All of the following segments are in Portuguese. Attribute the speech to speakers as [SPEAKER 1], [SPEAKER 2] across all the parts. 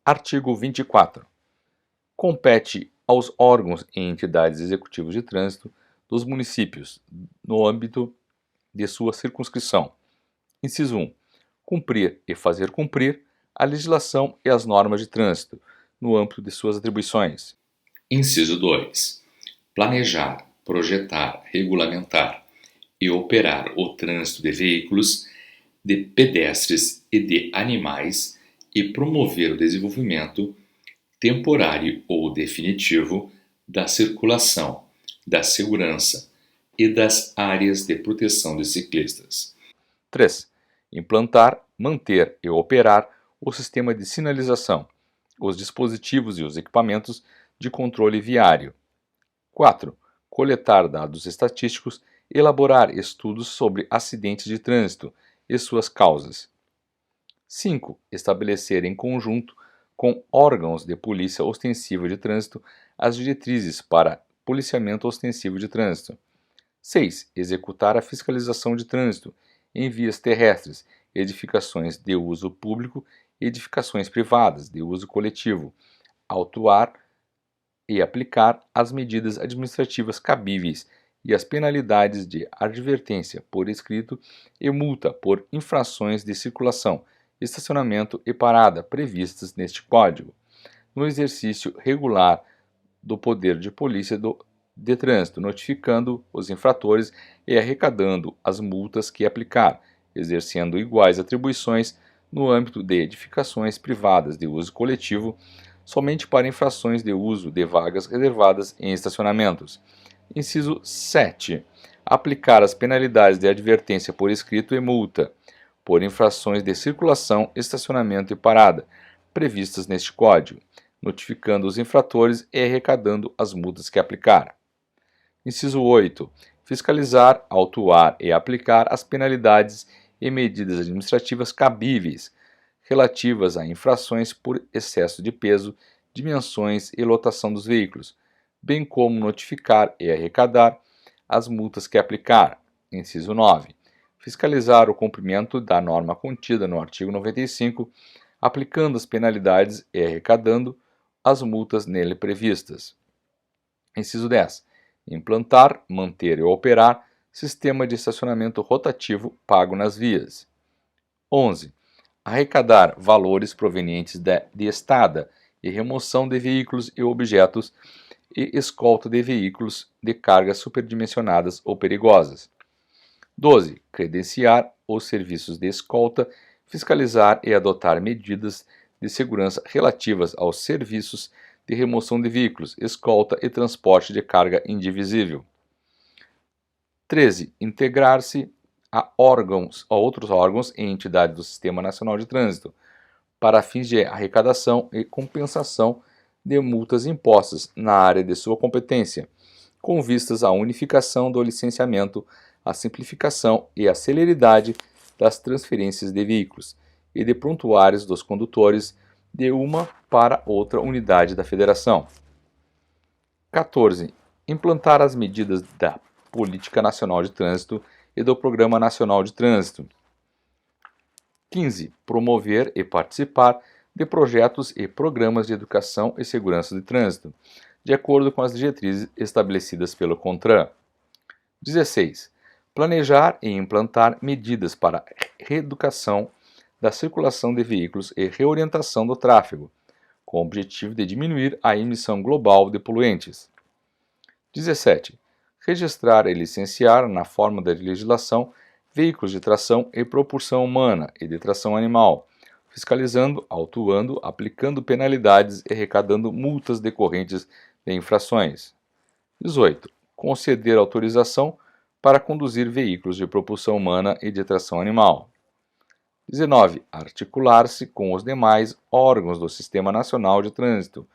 [SPEAKER 1] Artigo 24. Compete aos órgãos e entidades executivos de trânsito dos municípios, no âmbito de sua circunscrição. Inciso 1. Cumprir e fazer cumprir a legislação e as normas de trânsito, no âmbito de suas atribuições.
[SPEAKER 2] Inciso 2. Planejar, projetar, regulamentar e operar o trânsito de veículos, de pedestres e de animais e promover o desenvolvimento temporário ou definitivo da circulação, da segurança e das áreas de proteção de ciclistas.
[SPEAKER 1] 3. Implantar, manter e operar o sistema de sinalização, os dispositivos e os equipamentos de controle viário. 4. Coletar dados estatísticos e elaborar estudos sobre acidentes de trânsito e suas causas. 5. Estabelecer em conjunto com órgãos de polícia ostensiva de trânsito as diretrizes para policiamento ostensivo de trânsito. 6. Executar a fiscalização de trânsito em vias terrestres, edificações de uso público e edificações privadas de uso coletivo, autuar e aplicar as medidas administrativas cabíveis e as penalidades de advertência por escrito e multa por infrações de circulação, estacionamento e parada previstas neste Código, no exercício regular do poder de polícia de trânsito, notificando os infratores e arrecadando as multas que aplicar, exercendo iguais atribuições no âmbito de edificações privadas de uso coletivo, somente para infrações de uso de vagas reservadas em estacionamentos. Inciso 7. Aplicar as penalidades de advertência por escrito e multa por infrações de circulação, estacionamento e parada, previstas neste Código, notificando os infratores e arrecadando as multas que aplicar. Inciso 8. Fiscalizar, autuar e aplicar as penalidades e medidas administrativas cabíveis relativas a infrações por excesso de peso, dimensões e lotação dos veículos, bem como notificar e arrecadar as multas que aplicar. Inciso 9. Fiscalizar o cumprimento da norma contida no artigo 95, aplicando as penalidades e arrecadando as multas nele previstas. Inciso 10. Implantar, manter e operar sistema de estacionamento rotativo pago nas vias. 11. Arrecadar valores provenientes de estada e remoção de veículos e objetos e escolta de veículos de cargas superdimensionadas ou perigosas. 12. Credenciar os serviços de escolta, fiscalizar e adotar medidas de segurança relativas aos serviços de remoção de veículos, escolta e transporte de carga indivisível. 13. Integrar-se a outros órgãos e entidades do Sistema Nacional de Trânsito, para fins de arrecadação e compensação de multas impostas na área de sua competência, com vistas à unificação do licenciamento, à simplificação e à celeridade das transferências de veículos e de prontuários dos condutores de uma para outra unidade da Federação. 14. Implantar as medidas da Política Nacional de Trânsito e do Programa Nacional de Trânsito. 15. Promover e participar de projetos e programas de educação e segurança de trânsito, de acordo com as diretrizes estabelecidas pelo CONTRAN. 16. Planejar e implantar medidas para reeducação da circulação de veículos e reorientação do tráfego, com o objetivo de diminuir a emissão global de poluentes. 17. Registrar e licenciar, na forma da legislação, veículos de tração e propulsão humana e de tração animal, fiscalizando, autuando, aplicando penalidades e arrecadando multas decorrentes de infrações. 18. Conceder autorização para conduzir veículos de propulsão humana e de tração animal. 19. Articular-se com os demais órgãos do Sistema Nacional de Trânsito,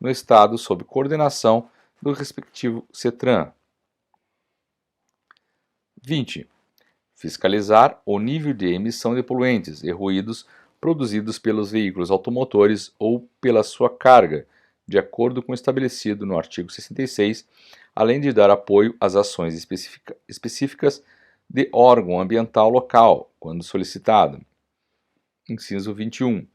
[SPEAKER 1] no Estado sob coordenação do respectivo CETRAN. 20. Fiscalizar o nível de emissão de poluentes e ruídos produzidos pelos veículos automotores ou pela sua carga, de acordo com o estabelecido no artigo 66, além de dar apoio às ações específicas de órgão ambiental local, quando solicitado. Inciso 21.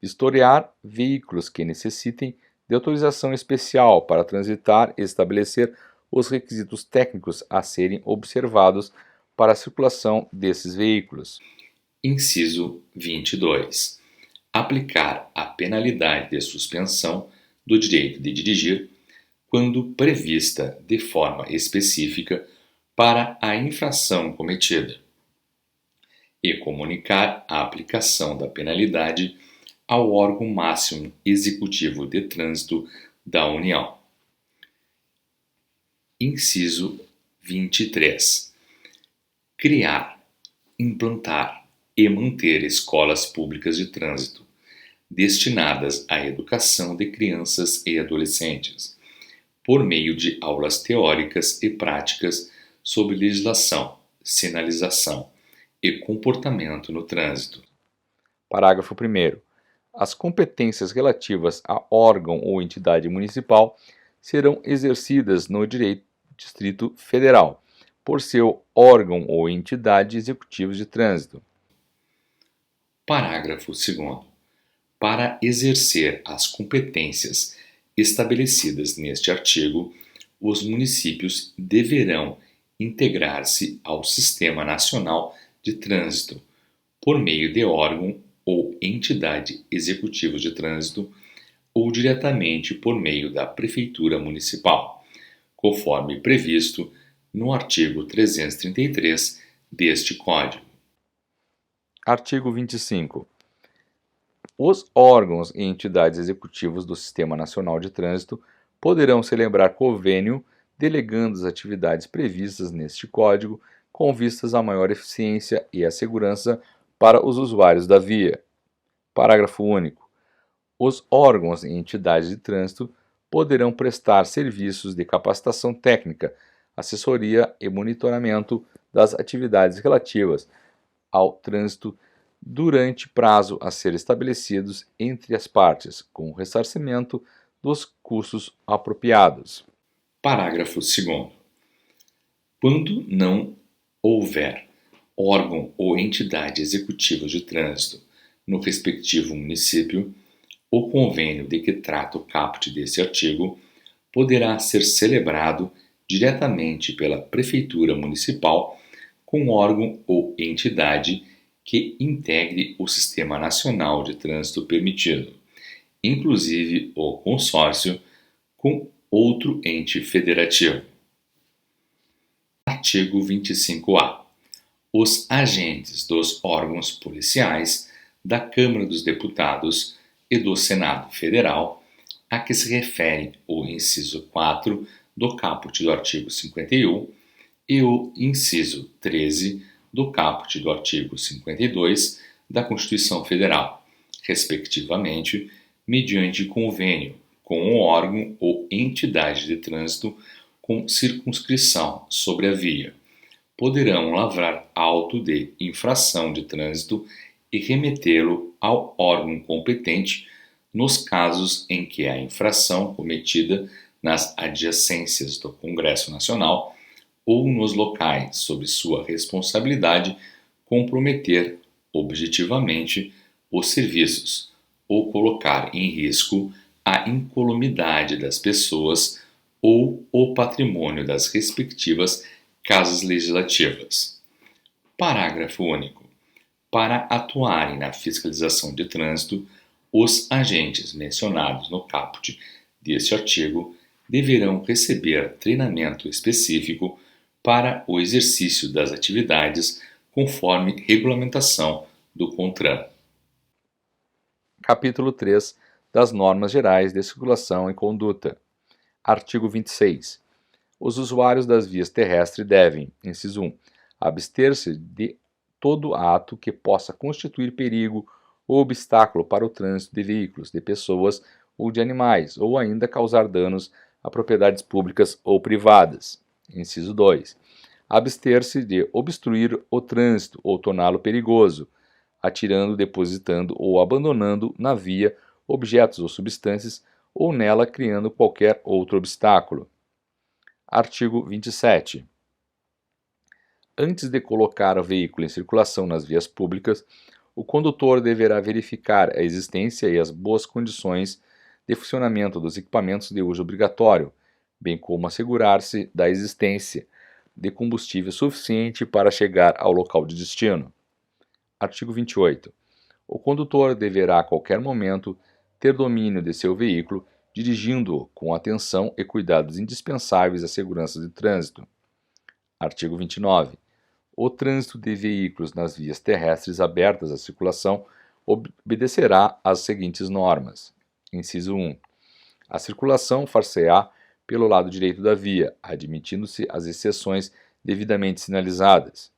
[SPEAKER 1] Vistoriar veículos que necessitem de autorização especial para transitar e estabelecer os requisitos técnicos a serem observados para a circulação desses veículos.
[SPEAKER 2] Inciso 22. Aplicar a penalidade de suspensão do direito de dirigir quando prevista de forma específica para a infração cometida e comunicar a aplicação da penalidade ao órgão máximo executivo de trânsito da União. Inciso 23. Criar, implantar e manter escolas públicas de trânsito destinadas à educação de crianças e adolescentes, por meio de aulas teóricas e práticas sobre legislação, sinalização e comportamento no trânsito.
[SPEAKER 1] Parágrafo 1º. As competências relativas a órgão ou entidade municipal serão exercidas no Distrito Federal, por seu órgão ou entidade executivos de trânsito.
[SPEAKER 2] Parágrafo 2º. Para exercer as competências estabelecidas neste artigo, os municípios deverão integrar-se ao Sistema Nacional de Trânsito, por meio de órgão ou entidade executiva de trânsito, ou diretamente por meio da Prefeitura Municipal, conforme previsto no artigo 333 deste Código.
[SPEAKER 1] Artigo 25. Os órgãos e entidades executivos do Sistema Nacional de Trânsito poderão celebrar convênio delegando as atividades previstas neste Código com vistas à maior eficiência e à segurança para os usuários da via. Parágrafo único. Os órgãos e entidades de trânsito poderão prestar serviços de capacitação técnica, assessoria e monitoramento das atividades relativas ao trânsito durante prazo a ser estabelecidos entre as partes, com o ressarcimento dos custos apropriados.
[SPEAKER 2] Parágrafo 2º. Quando não houver órgão ou entidade executiva de trânsito no respectivo município, o convênio de que trata o caput desse artigo poderá ser celebrado diretamente pela Prefeitura Municipal com órgão ou entidade que integre o Sistema Nacional de Trânsito permitido, inclusive o consórcio com outro ente federativo. Artigo 25-A. Os agentes dos órgãos policiais da Câmara dos Deputados e do Senado Federal, a que se refere o inciso 4 do caput do artigo 51 e o inciso 13 do caput do artigo 52 da Constituição Federal, respectivamente, mediante convênio com um órgão ou entidade de trânsito com circunscrição sobre a via, poderão lavrar auto de infração de trânsito e remetê-lo ao órgão competente nos casos em que a infração cometida nas adjacências do Congresso Nacional ou nos locais sob sua responsabilidade comprometer objetivamente os serviços ou colocar em risco a incolumidade das pessoas ou o patrimônio das respectivas casas legislativas. Parágrafo único. Para atuarem na fiscalização de trânsito, os agentes mencionados no caput deste artigo deverão receber treinamento específico para o exercício das atividades conforme regulamentação do CONTRAN.
[SPEAKER 1] Capítulo 3 das Normas Gerais de Circulação e Conduta. Artigo 26. Os usuários das vias terrestres devem, inciso 1, abster-se de todo ato que possa constituir perigo ou obstáculo para o trânsito de veículos, de pessoas ou de animais, ou ainda causar danos a propriedades públicas ou privadas. Inciso 2. Abster-se de obstruir o trânsito ou torná-lo perigoso, atirando, depositando ou abandonando na via objetos ou substâncias ou nela criando qualquer outro obstáculo. Artigo 27. Antes de colocar o veículo em circulação nas vias públicas, O condutor deverá verificar a existência e as boas condições de funcionamento dos equipamentos de uso obrigatório, bem como assegurar-se da existência de combustível suficiente para chegar ao local de destino. Artigo 28. O condutor deverá a qualquer momento ter domínio de seu veículo, dirigindo-o com atenção e cuidados indispensáveis à segurança de trânsito. Artigo 29. O trânsito de veículos nas vias terrestres abertas à circulação obedecerá às seguintes normas. Inciso 1. A circulação far-se-á pelo lado direito da via, admitindo-se as exceções devidamente sinalizadas.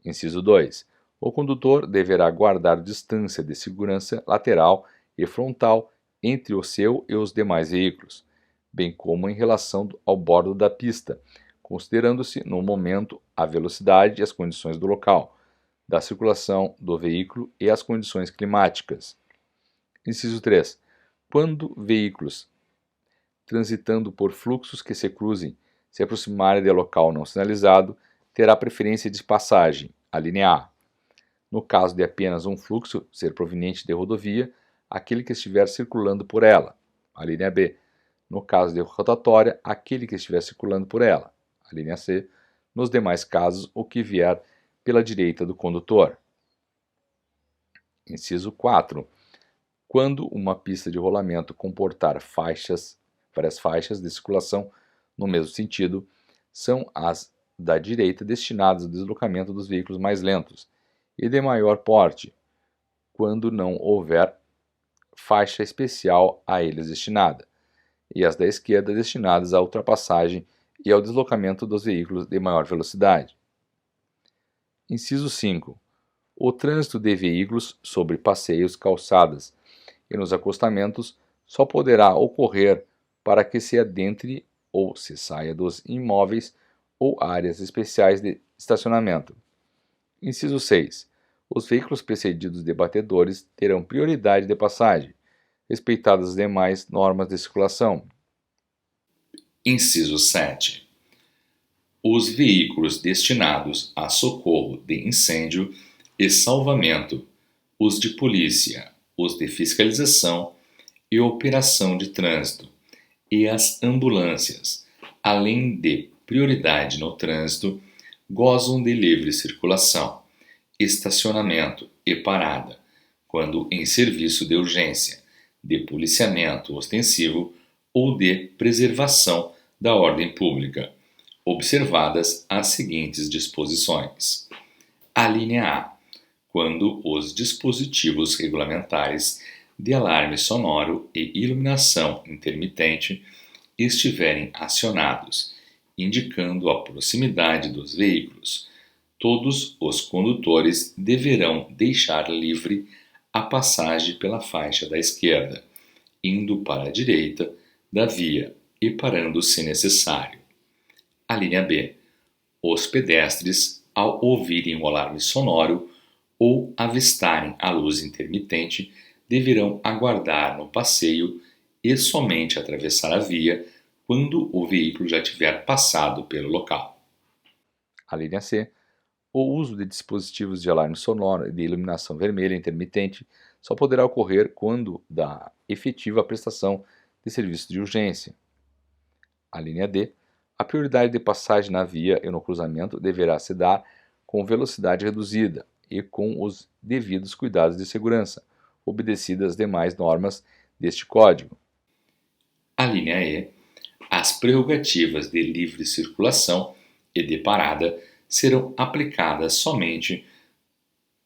[SPEAKER 1] Inciso 2. O condutor deverá guardar distância de segurança lateral e frontal entre o seu e os demais veículos, bem como em relação ao bordo da pista, considerando-se no momento a velocidade e as condições do local, da circulação do veículo e as condições climáticas. Inciso 3. Quando veículos transitando por fluxos que se cruzem se aproximarem de local não sinalizado, terá preferência de passagem, a linha A. No caso de apenas um fluxo ser proveniente de rodovia, aquele que estiver circulando por ela, a linha B. No caso de rotatória, aquele que estiver circulando por ela, a linha C. Nos demais casos, o que vier pela direita do condutor. Inciso 4. Quando uma pista de rolamento comportar várias faixas de circulação no mesmo sentido, são as da direita destinadas ao deslocamento dos veículos mais lentos e de maior porte, quando não houver faixa especial a eles destinada, e as da esquerda destinadas à ultrapassagem e ao deslocamento dos veículos de maior velocidade. Inciso 5. O trânsito de veículos sobre passeios, calçadas e nos acostamentos só poderá ocorrer para que se adentre ou se saia dos imóveis ou áreas especiais de estacionamento. Inciso 6. Os veículos precedidos de batedores terão prioridade de passagem, respeitadas as demais normas de circulação.
[SPEAKER 2] Inciso 7. Os veículos destinados a socorro de incêndio e salvamento, os de polícia, os de fiscalização e operação de trânsito, e as ambulâncias, além de prioridade no trânsito, gozam de livre circulação, estacionamento e parada, quando em serviço de urgência, de policiamento ostensivo ou de preservação da ordem pública, observadas as seguintes disposições. A linha A. Quando os dispositivos regulamentares de alarme sonoro e iluminação intermitente estiverem acionados, indicando a proximidade dos veículos, todos os condutores deverão deixar livre a passagem pela faixa da esquerda, indo para a direita da via e parando se necessário. A linha B. Os pedestres, ao ouvirem o alarme sonoro ou avistarem a luz intermitente, deverão aguardar no passeio e somente atravessar a via quando o veículo já tiver passado pelo local.
[SPEAKER 1] A linha C. O uso de dispositivos de alarme sonoro e de iluminação vermelha intermitente só poderá ocorrer quando da efetiva prestação de serviço de urgência. A linha D. A prioridade de passagem na via e no cruzamento deverá se dar com velocidade reduzida e com os devidos cuidados de segurança, obedecidas as demais normas deste Código.
[SPEAKER 2] A linha E. As prerrogativas de livre circulação e de parada serão aplicadas somente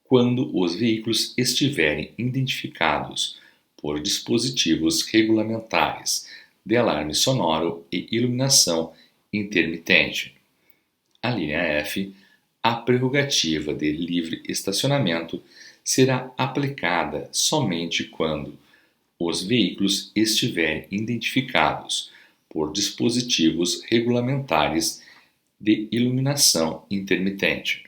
[SPEAKER 2] quando os veículos estiverem identificados por dispositivos regulamentares de alarme sonoro e iluminação intermitente. A linha F. A prerrogativa de livre estacionamento será aplicada somente quando os veículos estiverem identificados por dispositivos regulamentares de iluminação intermitente.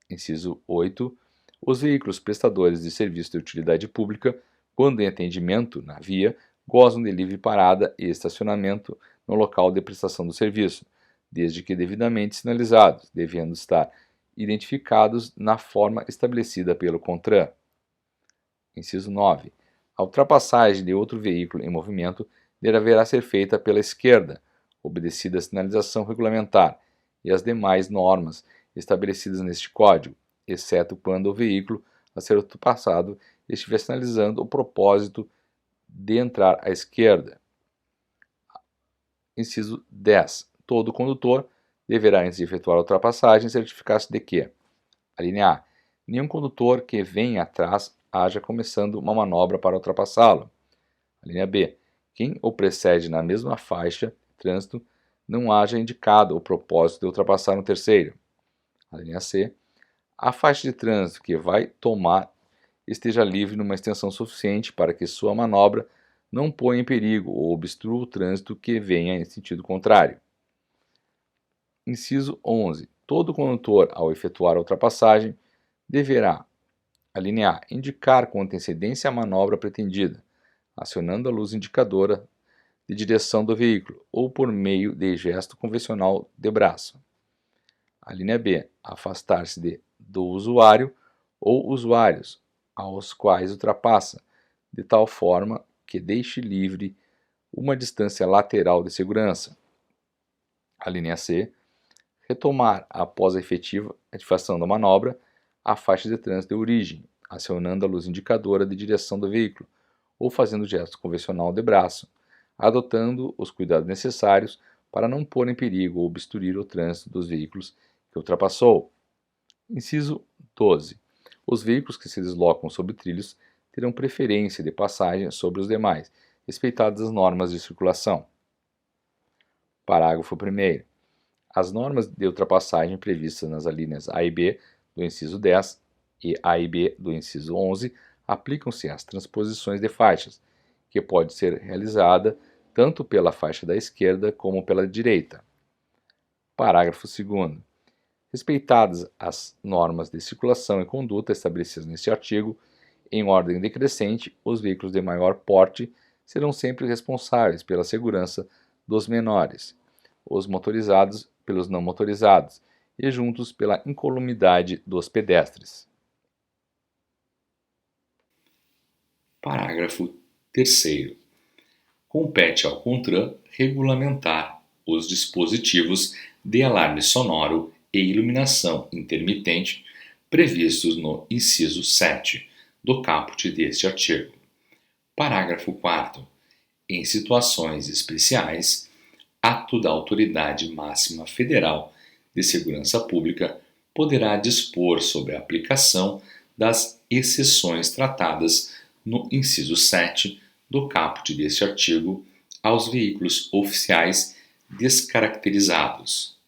[SPEAKER 1] Inciso 8. Os veículos prestadores de serviço de utilidade pública, quando em atendimento na via, gozam de livre parada e estacionamento no local de prestação do serviço, desde que devidamente sinalizados, devendo estar identificados na forma estabelecida pelo CONTRAN. Inciso 9. A ultrapassagem de outro veículo em movimento deverá ser feita pela esquerda, obedecida a sinalização regulamentar e as demais normas estabelecidas neste Código, exceto quando o veículo a ser ultrapassado estiver sinalizando o propósito de entrar à esquerda. Inciso 10. Todo condutor deverá, antes de efetuar a ultrapassagem, certificar-se de que: a linha A. Nenhum condutor que venha atrás haja começando uma manobra para ultrapassá-lo. A linha B. Quem o precede na mesma faixa de trânsito não haja indicado o propósito de ultrapassar um terceiro. A linha C. A faixa de trânsito que vai tomar esteja livre numa extensão suficiente para que sua manobra não ponha em perigo ou obstrua o trânsito que venha em sentido contrário. Inciso 11. Todo condutor, ao efetuar a ultrapassagem, deverá: a linha A. Indicar com antecedência a manobra pretendida, acionando a luz indicadora de direção do veículo ou por meio de gesto convencional de braço. A linha B. Afastar-se do usuário ou usuários aos quais ultrapassa, de tal forma que deixe livre uma distância lateral de segurança. A linha C. Retomar, após a efetiva ativação da manobra, a faixa de trânsito de origem, acionando a luz indicadora de direção do veículo ou fazendo gesto convencional de braço, adotando os cuidados necessários para não pôr em perigo ou obstruir o trânsito dos veículos que ultrapassou. Inciso 12. Os veículos que se deslocam sobre trilhos terão preferência de passagem sobre os demais, respeitadas as normas de circulação. Parágrafo 1º. As normas de ultrapassagem previstas nas alíneas A e B do inciso 10 e A e B do inciso 11 aplicam-se às transposições de faixas, que pode ser realizada tanto pela faixa da esquerda como pela direita. Parágrafo 2º. Respeitadas as normas de circulação e conduta estabelecidas neste artigo, em ordem decrescente, os veículos de maior porte serão sempre responsáveis pela segurança dos menores, os motorizados pelos não motorizados e juntos pela incolumidade dos pedestres.
[SPEAKER 2] Parágrafo 3º. Compete ao CONTRAN regulamentar os dispositivos de alarme sonoro e iluminação intermitente previstos no inciso 7 do caput deste artigo. Parágrafo 4º. Em situações especiais, ato da Autoridade Máxima Federal de Segurança Pública poderá dispor sobre a aplicação das exceções tratadas no inciso 7 do caput deste artigo aos veículos oficiais descaracterizados.